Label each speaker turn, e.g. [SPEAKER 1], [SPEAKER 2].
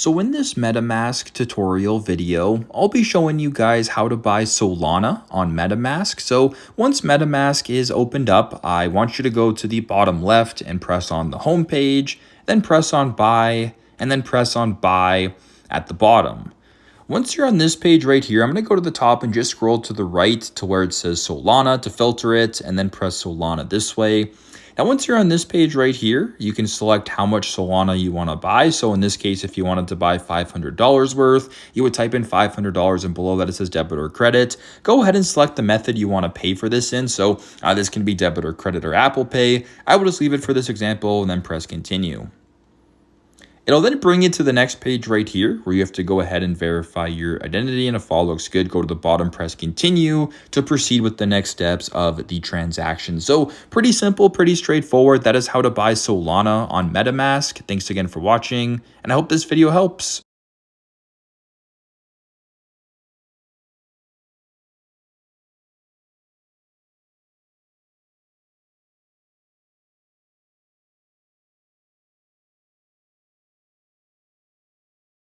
[SPEAKER 1] So in this MetaMask tutorial video, I'll be showing you guys how to buy Solana on MetaMask. So once MetaMask is opened up, I want you to go to the bottom left and press on the home page, then press on buy, and then press on buy at the bottom. Once you're on this page right here, I'm going to go to the top and just scroll to the right to where it says Solana to filter it, and then press Solana this way. Now, once you're on this page right here, you can select how much Solana you want to buy. So in this case, if you wanted to buy $500 worth, you would type in $500 and below that it says debit or credit. Go ahead and select the method you want to pay for this in. So this can be debit or credit or Apple Pay. I will just leave it for this example and then press continue. It'll then bring you to the next page right here where you have to go ahead and verify your identity, and if all looks good, go to the bottom, press continue to proceed with the next steps of the transaction. So pretty simple, pretty straightforward. That is how to buy Solana on MetaMask. Thanks again for watching, and I hope this video helps.